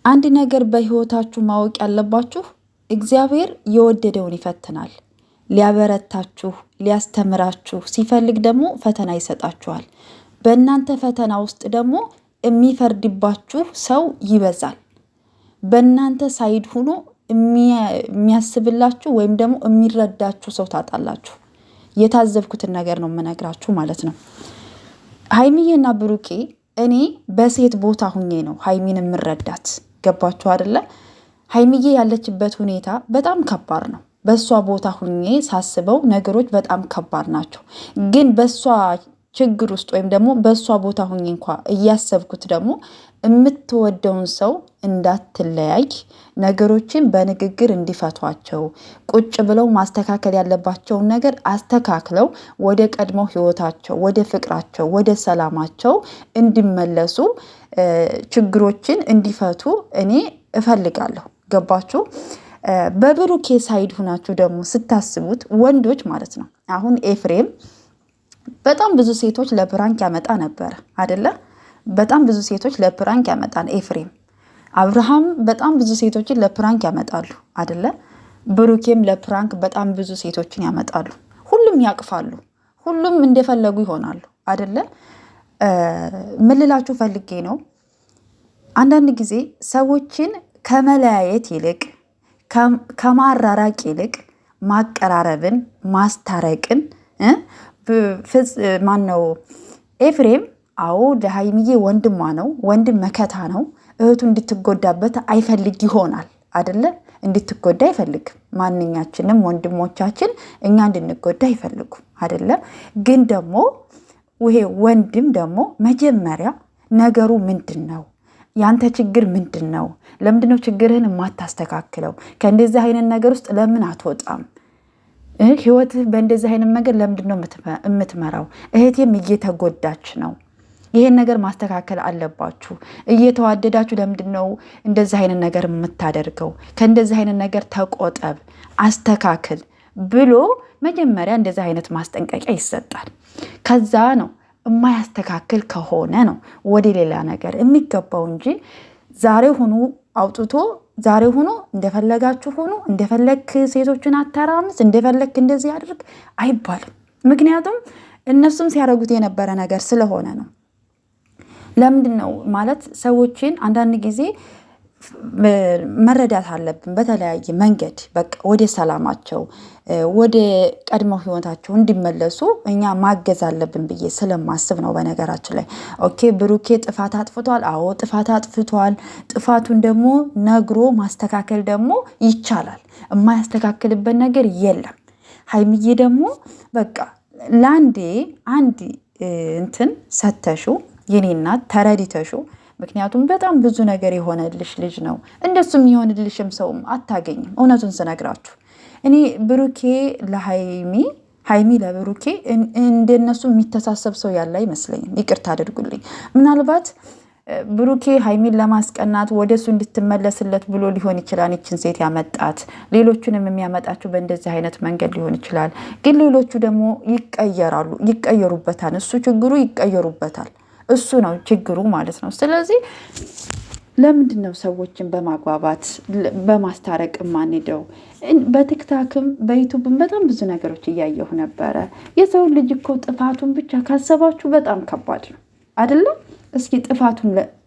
አንድ ነገር በህይወታችሁ ማወቅ ያለባችሁ እግዚአብሔር የወደደውን ይፈትናል። ሊያበረታችሁ ሊያስተምራችሁ ሲፈልግ ደግሞ ፈተና ይሰጣችኋል። በእናንተ ፈተና ውስጥ ደግሞ የሚፈርድባችሁ ሰው ይበዛል። በእናንተ ሳይድ ሆኖ የሚያስብላችሁ ወይም ደግሞ የሚረዳችሁ ሰው ታጣላችሁ። የታዘብኩትን ነገር ነው የምነግራችሁ ማለት ነው። ሀይሚዬና ብሩኬ እኔ በሴት ቦታ ሁኜ ነው ሀይሚን የምረዳት። ገባችሁ አይደለ? ሀይሚዬ ያለችበት ሁኔታ በጣም ከባድ ነው። በሷ ቦታ ሁኜ ሳስበው ነገሮች በጣም ከባድ ናቸው። ግን በሷ ችግር ውስጥ ወይም ደግሞ በሷ ቦታ ሁኜ እንኳ እያሰብኩት ደግሞ የምትወደውን ሰው እንዳትለያይ ነገሮችን በንግግር እንዲፈቷቸው ቁጭ ብለው ማስተካከል ያለባቸውን ነገር አስተካክለው ወደ ቀድሞ ህይወታቸው፣ ወደ ፍቅራቸው፣ ወደ ሰላማቸው እንዲመለሱ ችግሮችን እንዲፈቱ እኔ እፈልጋለሁ። ገባችሁ? በብሩኬ ሳይድ ሁናችሁ ደግሞ ስታስቡት ወንዶች ማለት ነው። አሁን ኤፍሬም በጣም ብዙ ሴቶች ለፕራንክ ያመጣ ነበር አይደለ? በጣም ብዙ ሴቶች ለፕራንክ ያመጣል ኤፍሬም። አብርሃም በጣም ብዙ ሴቶችን ለፕራንክ ያመጣሉ አይደለ? ብሩኬም ለፕራንክ በጣም ብዙ ሴቶችን ያመጣሉ። ሁሉም ያቅፋሉ፣ ሁሉም እንደፈለጉ ይሆናሉ አይደለ? ምን ልላችሁ ፈልጌ ነው፣ አንዳንድ ጊዜ ሰዎችን ከመለያየት ይልቅ ከማራራቅ ይልቅ ማቀራረብን ማስታረቅን ማነው ኤፍሬም አዎ ለሀይሚዬ ወንድሟ ነው፣ ወንድም መከታ ነው። እህቱ እንድትጎዳበት አይፈልግ ይሆናል አይደለ? እንድትጎዳ አይፈልግም። ማንኛችንም ወንድሞቻችን እኛ እንድንጎዳ አይፈልጉም አይደለ? ግን ደግሞ ይሄ ወንድም ደግሞ መጀመሪያ ነገሩ ምንድን ነው? ያንተ ችግር ምንድን ነው? ለምንድነው ችግርህን የማታስተካክለው? ከእንደዚህ አይነት ነገር ውስጥ ለምን አትወጣም? ህይወትህ በእንደዚህ አይነት ነገር ለምንድነው የምትመራው? እህቴም እየተጎዳች ነው። ይሄን ነገር ማስተካከል አለባችሁ። እየተዋደዳችሁ ለምንድነው እንደዚህ አይነት ነገር የምታደርገው? ከእንደዚህ አይነት ነገር ተቆጠብ፣ አስተካክል ብሎ መጀመሪያ እንደዚህ አይነት ማስጠንቀቂያ ይሰጣል። ከዛ ነው የማያስተካክል ከሆነ ነው ወደ ሌላ ነገር የሚገባው እንጂ ዛሬ ሆኖ አውጥቶ ዛሬ ሆኖ እንደፈለጋችሁ ሆኖ እንደፈለክ ሴቶችን አተራምስ እንደፈለክ እንደዚህ አድርግ አይባልም። ምክንያቱም እነሱም ሲያደርጉት የነበረ ነገር ስለሆነ ነው። ለምንድን ነው ማለት ሰዎችን አንዳንድ ጊዜ መረዳት አለብን በተለያየ መንገድ። በቃ ወደ ሰላማቸው ወደ ቀድሞ ህይወታቸው እንዲመለሱ እኛ ማገዝ አለብን ብዬ ስለማስብ ነው። በነገራችን ላይ ኦኬ ብሩኬ ጥፋት አጥፍቷል። አዎ ጥፋት አጥፍቷል። ጥፋቱን ደግሞ ነግሮ ማስተካከል ደግሞ ይቻላል። የማያስተካክልበት ነገር የለም። ሀይሚዬ ደግሞ በቃ ለአንድ እንትን ሰተሹ የኔ እናት ተረዲተሹ። ምክንያቱም በጣም ብዙ ነገር የሆነልሽ ልጅ ነው። እንደሱም የሆንልሽም ሰውም አታገኝም። እውነቱን ስነግራችሁ እኔ ብሩኬ ሀይሚ ለብሩኬ እንደነሱ የሚተሳሰብ ሰው ያለ አይመስለኝም። ይቅርታ አድርጉልኝ። ምናልባት ብሩኬ ሀይሚን ለማስቀናት ወደሱ እንድትመለስለት ብሎ ሊሆን ይችላል ይችን ሴት ያመጣት። ሌሎቹንም የሚያመጣቸው በእንደዚህ አይነት መንገድ ሊሆን ይችላል። ግን ሌሎቹ ደግሞ ይቀየሩበታል። እሱ ችግሩ ይቀየሩበታል። እሱ ነው ችግሩ ማለት ነው። ስለዚህ ለምንድን ነው ሰዎችን በማግባባት በማስታረቅ ማንሄደው? በቲክታክም በዩቱብም በጣም ብዙ ነገሮች እያየሁ ነበረ። የሰው ልጅ እኮ ጥፋቱን ብቻ ካሰባችሁ በጣም ከባድ ነው አይደለም? እስኪ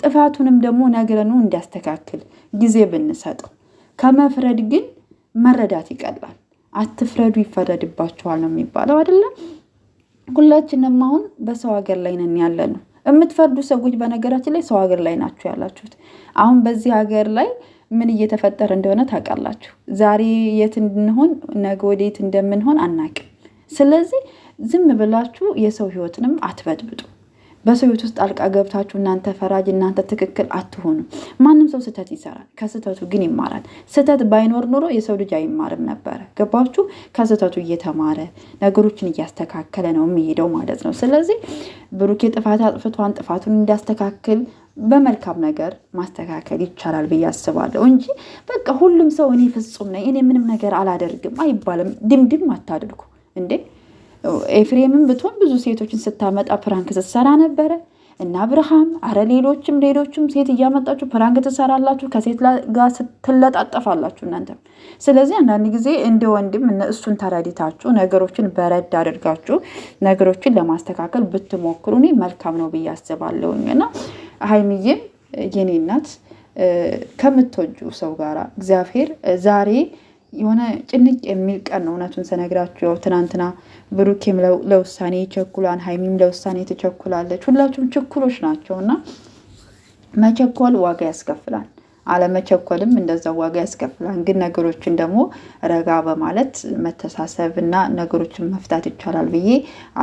ጥፋቱንም ደግሞ ነግረነው እንዲያስተካክል ጊዜ ብንሰጠው። ከመፍረድ ግን መረዳት ይቀላል። አትፍረዱ ይፈረድባችኋል ነው የሚባለው አይደለም? ሁላችንም አሁን በሰው ሀገር ላይ ነን ያለ ነው። የምትፈርዱ ሰዎች በነገራችን ላይ ሰው ሀገር ላይ ናችሁ ያላችሁት። አሁን በዚህ ሀገር ላይ ምን እየተፈጠረ እንደሆነ ታውቃላችሁ። ዛሬ የት እንድንሆን ነገ ወዴት እንደምንሆን አናውቅም። ስለዚህ ዝም ብላችሁ የሰው ህይወትንም አትበጥብጡ። በሰው ህይወት ውስጥ ጣልቃ ገብታችሁ እናንተ ፈራጅ እናንተ ትክክል አትሆኑ። ማንም ሰው ስህተት ይሰራል፣ ከስህተቱ ግን ይማራል። ስህተት ባይኖር ኖሮ የሰው ልጅ አይማርም ነበረ። ገባችሁ? ከስህተቱ እየተማረ ነገሮችን እያስተካከለ ነው የሚሄደው ማለት ነው። ስለዚህ ብሩኬ ጥፋት አጥፍቷን ጥፋቱን እንዲያስተካክል በመልካም ነገር ማስተካከል ይቻላል ብዬ አስባለሁ እንጂ በቃ ሁሉም ሰው እኔ ፍጹም ነኝ እኔ ምንም ነገር አላደርግም አይባልም። ድምድም አታድርጉ እንዴ። ኤፍሬምም ብትሆን ብዙ ሴቶችን ስታመጣ ፕራንክ ስትሰራ ነበረ። እና አብርሃም አረ ሌሎችም ሴት እያመጣችሁ ፕራንክ ትሰራላችሁ፣ ከሴት ጋር ስትለጣጠፋላችሁ እናንተም። ስለዚህ አንዳንድ ጊዜ እንደ ወንድም እሱን ተረድታችሁ ነገሮችን በረድ አድርጋችሁ ነገሮችን ለማስተካከል ብትሞክሩ እኔ መልካም ነው ብዬ አስባለሁኝ። እና ሀይሚዬም የኔ እናት ከምትወጁ ሰው ጋራ እግዚአብሔር ዛሬ የሆነ ጭንቅ የሚል ቀን ነው። እውነቱን ስነግራችሁ ያው ትናንትና ብሩኬም ለውሳኔ ይቸኩላል፣ ሀይሚም ለውሳኔ ትቸኩላለች። ሁላችሁም ችኩሎች ናቸው እና መቸኮል ዋጋ ያስከፍላል፣ አለመቸኮልም እንደዛው ዋጋ ያስከፍላል። ግን ነገሮችን ደግሞ ረጋ በማለት መተሳሰብ እና ነገሮችን መፍታት ይቻላል ብዬ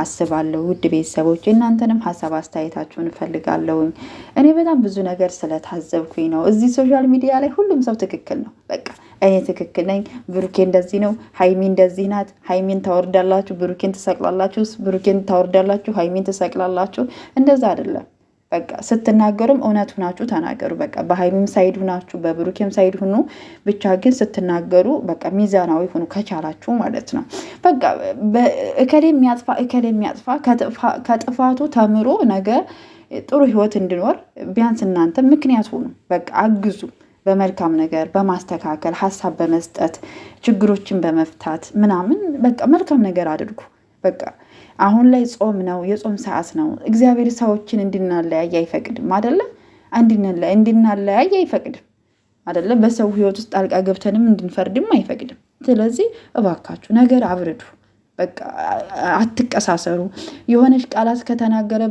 አስባለሁ። ውድ ቤተሰቦች እናንተንም ሀሳብ አስተያየታችሁን እፈልጋለሁኝ። እኔ በጣም ብዙ ነገር ስለታዘብኩኝ ነው። እዚህ ሶሻል ሚዲያ ላይ ሁሉም ሰው ትክክል ነው። በቃ እኔ ትክክል ነኝ፣ ብሩኬ እንደዚህ ነው፣ ሀይሚ እንደዚህ ናት፣ ሀይሚን ታወርዳላችሁ፣ ብሩኬን ትሰቅላላችሁ፣ ብሩኬን ታወርዳላችሁ፣ ሀይሚን ትሰቅላላችሁ። እንደዛ አይደለም። በቃ ስትናገሩም እውነት ሁናችሁ ተናገሩ። በቃ በሀይሚም ሳይድ ሁናችሁ በብሩኬም ሳይድ ሁኑ። ብቻ ግን ስትናገሩ በቃ ሚዛናዊ ሁኑ ከቻላችሁ ማለት ነው። በቃ እከሌ የሚያጥፋ ከጥፋቱ ተምሮ ነገ ጥሩ ህይወት እንዲኖር ቢያንስ እናንተ ምክንያት ሁኑ። በቃ አግዙ። በመልካም ነገር በማስተካከል ሀሳብ በመስጠት ችግሮችን በመፍታት ምናምን በቃ መልካም ነገር አድርጉ። በቃ አሁን ላይ ጾም ነው፣ የጾም ሰዓት ነው። እግዚአብሔር ሰዎችን እንድናለያይ አይፈቅድም አይደለም? እንድናለያይ አይፈቅድም አይደለም? በሰው ህይወት ውስጥ ጣልቃ ገብተንም እንድንፈርድም አይፈቅድም። ስለዚህ እባካችሁ ነገር አብርዱ። በቃ አትቀሳሰሩ። የሆነች ቃላት ከተናገረ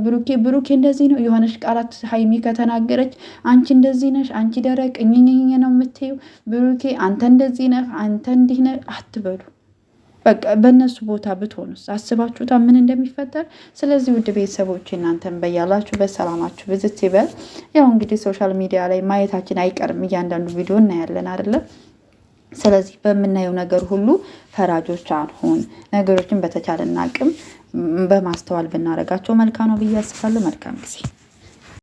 ብሩኬ እንደዚህ ነው፣ የሆነች ቃላት ሀይሚ ከተናገረች አንቺ እንደዚህ ነሽ፣ አንቺ ደረቅ እኝኝኝ ነው የምትይው፣ ብሩኬ አንተ እንደዚህ ነህ፣ አንተ እንዲህ ነህ አትበሉ። በቃ በእነሱ ቦታ ብትሆኑስ አስባችሁታ ምን እንደሚፈጠር? ስለዚህ ውድ ቤተሰቦች እናንተን በያላችሁ በሰላማችሁ ብዝት ይበል። ያው እንግዲህ ሶሻል ሚዲያ ላይ ማየታችን አይቀርም፣ እያንዳንዱ ቪዲዮ እናያለን አይደለም? ስለዚህ በምናየው ነገር ሁሉ ፈራጆች አንሆን። ነገሮችን በተቻለና አቅም በማስተዋል ብናደርጋቸው መልካም ነው ብዬ አስባለሁ። መልካም ጊዜ